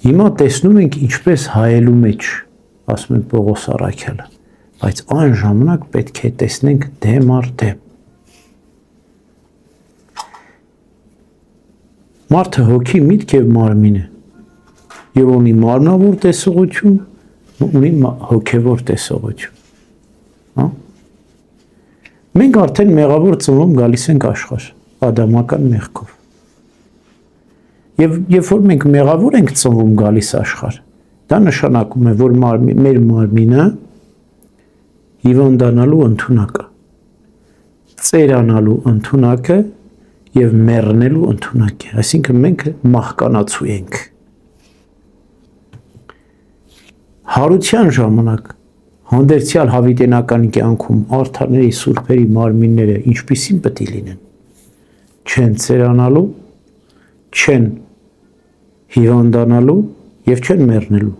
Հիմա տեսնում ենք ինչպես հայելու մեջ, ասում են Պողոս Առաքյալը, բայց այն ժամանակ պետք է տեսնենք դեմ առ դեմ։ Մարդը հոգի, միտք եւ մարմին է։ Եվ ունի մարմնավոր տեսողություն, ունի հոգևոր տեսողություն։ Հա? Մենք արդեն մեղավոր ծնվում գալիս ենք աշխարհ, ադամական մեղքով։ Եվ երբ որ մենք մեղավոր ենք ծնվում գալիս աշխարհ, դա նշանակում է, որ մեր մարմինը հիվանդանալու ընդունակ է, ծերանալու ընդունակ է եւ մեռնելու ընդունակ է, այսինքն մենք մահկանացու ենք։ Հարության ժամանակ հանդերձյալ հավիտենական կյանքում արդարների սուրբերի մարմինները ինչպիսին պետք է լինեն, չեն ծերանալու, չեն հիվանդանալու եւ չեն մեռնելու։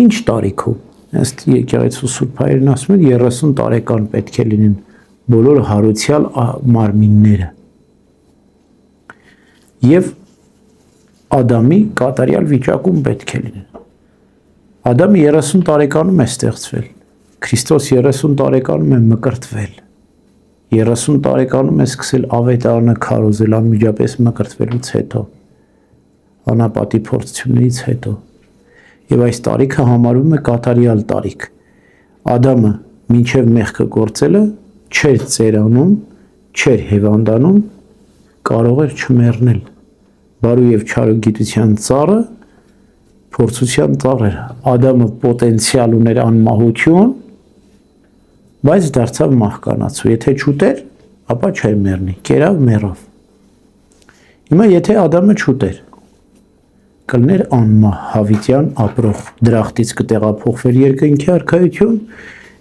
Ինչ տարիքով ըստ եկեղեցու սուրբ հայրն ասում են 30 տարեկան պետք է լինեն բոլոր հարուցյալ մարմինները եւ Ադամի կատարյալ վիճակում պետք է լինեն։ Ադամը 30 տարեկանում է ստեղծվել, Քրիստոս 30 տարեկանում է մկրտվել, 30 տարեկանում է սկսել ավետարանը քարոզել անմիջապես մկրտվելուց հետո, անապատի փորձություններից հետո, եւ այս տարիքը համարվում է կատարյալ տարիք։ Ադամը մինչև մեղքը գործելը չէր ծերանում, չէր հիվանդանում, կարող էր չմեռնել։ Բարու եւ չարու գիտության ծառը փորձության ծառ էր։ Ադամը պոտենցիալ ուներ անմահություն, բայց դարձավ մահկանացու։ Եթե չուտեր, ապա չէր մեռնի, կերավ մեռավ։ Հիմա եթե Ադամը չուտեր, կլներ անմահ հավիտյան ապրող, դրախտից կտեղափոխվեր երկնքի արքայություն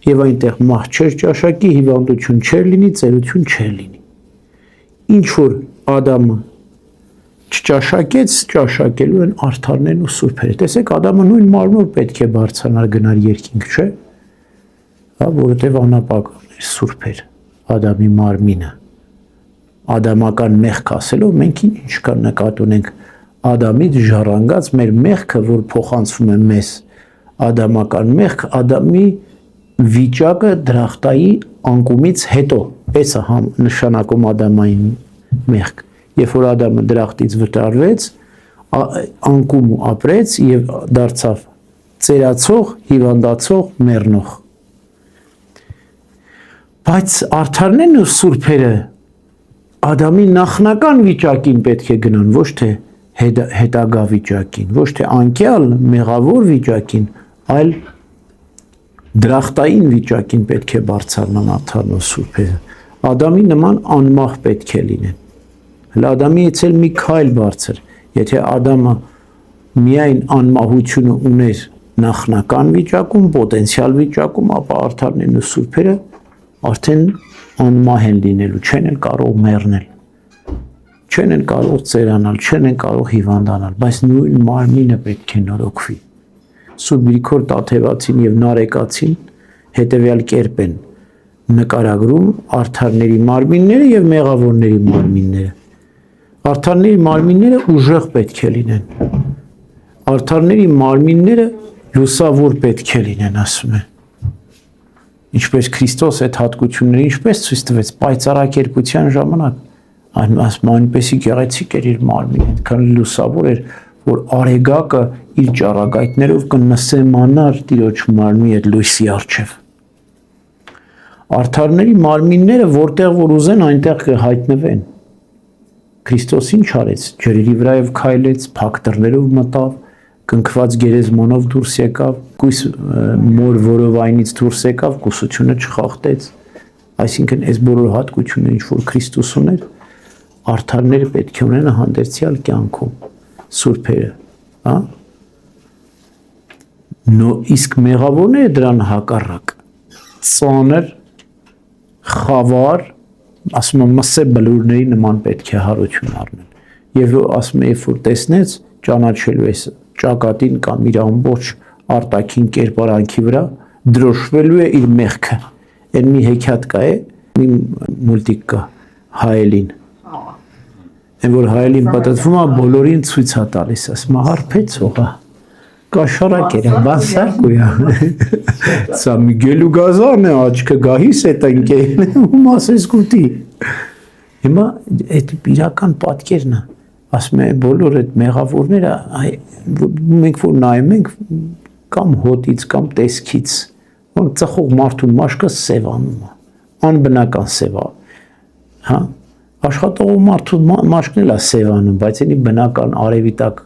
եւ այնտեղ մահ չէր ճաշակի, հիվանդություն չէր լինի, ծերություն չէր լինի։ Ինչ որ Ադամը չճաշակեց, ճաշակելու են արդարներն ու սուրբերը։ Տեսեք, Ադամը նույն մարմնով պետք է բարձրանար գնար երկինք, չէ՞։ Հա, որովհետև անապական էր, սուրբ էր Ադամի մարմինը։ Ադամական մեղք ասելով մենք ինչ կան նկատի ունենք Ադամից ժառանգած մեր մեղքը, որ փոխանցվում է մեզ, ադամական մեղք, Ադամի վիճակը դրախտայի անկումից հետո, այս է նշանակում ադամային մեղք։ Երբ որ Ադամը դրախտից վտարվեց, անկում ապրեց եւ դարձավ ծերացող, հիվանդացող, մեռնող։ Բայց արդարներն ու սուրբերը Ադամի նախնական վիճակին պետք է գնան, ոչ թե հետագա վիճակին, ոչ թե անկյալ մեղավոր վիճակին, այլ դրախտային վիճակին պետք է բարձրանան արդարն ու սուրբերը։ Ադամի նման անմահ պետք է լինեն։ Հələ Ադամից էլ մի քայլ բարձր, եթե Ադամը միայն անմահությունը ուներ նախնական վիճակում, պոտենցիալ վիճակում, ապա արդարներն ու սուրբերը արդեն անմահ են լինելու, չեն էլ կարող մեռնել, չեն էլ կարող ծերանալ, չեն էլ կարող հիվանդանալ, բայց նույն մարմինը պետք է նորոգվի։ Սուրբ Գրիգոր Տաթևացին եւ Նարեկացին հետեւյալ կերպ են նկարագրում արդարների մարմինները եւ մեղավորների մարմինները։ Արդարների մարմինները ուժեղ պետք է լինեն։ Արդարների մարմինները լուսավոր պետք է լինեն, ասում են։ Ինչպես Քրիստոս այդ հատկությունները ինչպես ցույց տվեց պայծառակերպության ժամանակ, այնպեսի գեղեցիկ էր իր մարմինը, այդքան լուսավոր էր, որ արեգակը իր ճառագայթներով կնսեմանար Տիրոջ մարմնի այդ լույսի առջև։ Արդարների մարմինները որտեղ որ ուզեն, այնտեղ կհայտնվեն։ Քրիստոս ինչ արեց, ջրերի վրայով քայլեց, փակ դռներով մտավ, կնքված գերեզմանով դուրս եկավ, կույս մոր որովայնից դուրս եկավ, կուսությունը չխախտեց։ Այսինքն այս բոլոր հատկությունները, ինչ որ Քրիստոս ուներ, արդարները պետք է ունենան հանդերձյալ կյանքում, սուրբերը, հա։ Իսկ մեղավորները դրան հակառակ, ծանր, խավար, ասում եմ մսե բլուրների նման պետք է հարություն առնեն։ Եվ ասում եմ, երբ որ տեսնեց, ճանաչելու է ճակատին կամ իր ամբողջ արտաքին կերպարանքի վրա, դրոշվելու է իր մեղքը։ Այն մի հեքիաթ կա է, մի մուլտիկ կա, Հայելին։ որ հայելին պատտվում է բոլորին ցույց է տալիս, ասում է հարբեցող է, կաշարակ էր, բասարկույա, սա մի գելուգազան է, աչքը գահիս է տնկեն, ում ասես կուտի, հիմա այդ իրական պատկերն է, ասում է բոլոր այդ մեղավորները, մենք որ նայում ենք, կամ հոտից, կամ տեսքից, ծխող մարդու մաշկը սևանում է, անբնական սև է, հա, աշխատողով մարդու մաշկն էլ է սևանում, բայց ինի բնական արևի տակ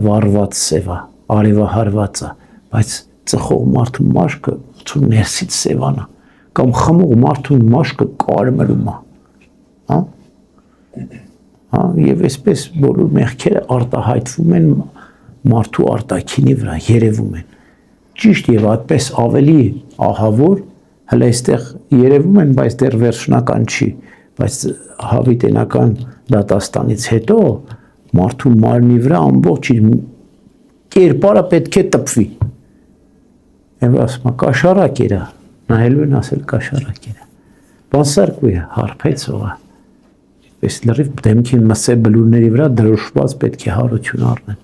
վառված սև է, արևահարված է, բայց ծխող մարդու մաշկը ցույց ներսից սևանա, կամ խմող մարդու մաշկը կարմրում է, հա, հա, եւ այսպես բոլոր մեղքերը արտահայտվում են մարդու արտաքինի վրա, երևում են, ճիշտ եւ այդպես ավելի ահավոր, հələ այստեղ երևում են, բայց դեռ վերջնական չի, բայց հավիտենական դատաստանից հետո մարդու մարմնի վրա ամբողջ իր կերպարը պետք է տպվի։ Եվ ասում է կաշառակ էր, նայելու են ասել կաշառակ էր։ Բանսարկու է, հարբեցող է։ Պես լրիվ դեմքին մսե բլուրների վրա դրոշված պետք է հարություն առնեն։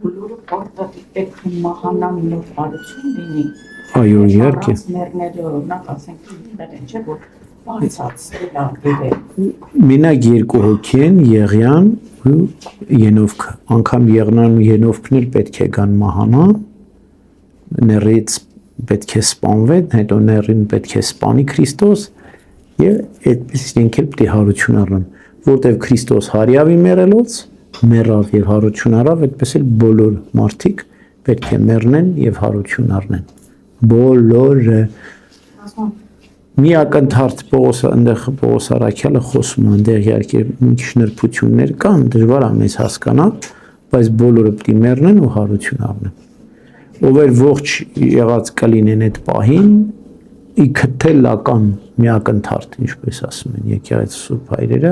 Բոլորը պարտադիր պետք է մահանան նոր հարություն լինի։ Այո, իհարկե։ Մեռնելու օրինակ ասենք դերեն չէ որ բացածել անգիրը։ Մենակ երկու հոգի են Եղիան ու Ենովքը։ Անգամ Եղնան ու Ենովքն էլ պետք է գան մահանա։ Ներից պետք է սպանվեն, հետո ներին պետք է սպանի Քրիստոս եւ այդպես իրենք էլ պետք է հարություն առնեն, որտեղ Քրիստոս հարյավի մեռելոց մեռավ եւ հարություն առավ, այդպես էլ բոլոր մարդիկ պետք է մեռնեն եւ հարություն առնեն։ Բոլորը մի ակնթարթ Պողոս այնտեղ Պողոս Արաքյալը խոսում է, այնտեղ իհարկե մի քիչ նրբություններ կան, դժվար է մեզ հասկանալ, բայց բոլորը պետք է մեռնեն ու հարություն առնեն։ Ով էր ողջ եղած կլինեն այդ պահին, իքը թելական մի ակնթարթ, ինչպես ասում են եկեղեցու սուրբ հայրերը,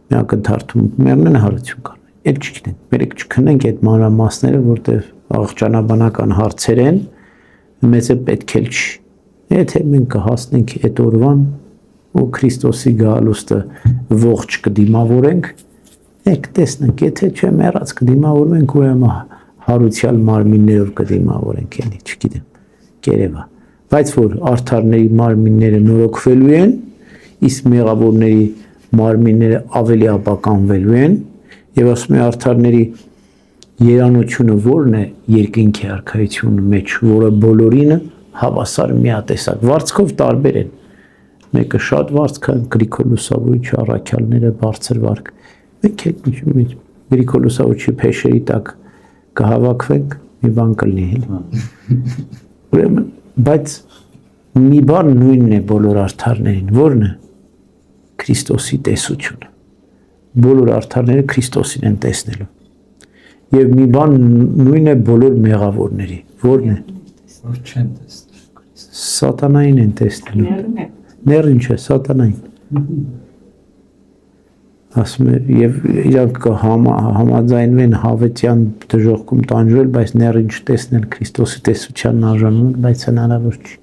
մի ակնթարթում մեռնեն հարություն կառնեն։ Էլ չգիտենք, մերեք չքնենք այդ մանրամասները, որտեղ աղջանաբանական հարցեր են, մեզ է պետք էլ չի։ Եթե մենք կհասնենք այդ օրվան ու Քրիստոսի գալուստը ողջ կդիմավորենք, եք տեսնենք, եթե չէ մեռած կդիմավորենք, ուրեմն հարուցյալ մարմիններով կդիմավորենք, էլի, չգիտեմ, կերևա։ Բայց որ արդարների մարմինները նորոգվելու են, իսկ մեղավորների մարմինները ավելի ապականվելու են, եւ ասում է արդարների երանությունը որն է երկինքի արքայությունի մեջ, որը բոլորինը հավասար միատեսակ վարձքով տարբեր են։ Մեկը շատ վարձք են, Գրիգոր առաքյալները բարձր վարկ։ Մենք էլ Գրիգոր Լուսավորչի փեշերի տակ կհավաքվենք, մի բան կլինի, էլի։ Ուրեմն, բայց մի բան նույնն է բոլոր արդարներին, որն է Քրիստոսի տեսությունը։ Բոլոր արդարները Քրիստոսին են տեսնելու։ Եվ մի բան նույն է բոլոր մեղավորների, որն է որ չեն տեսնել Սատանային են տեսնելու։ Ներին չէ, սատանային։ Ասում է, եւ իրանք համաձայնվեն հավետյան դժոխքում տանջվել, բայց ներին չտեսնել Քրիստոսի տեսությանն արժանանում, բայց հնարավոր չի։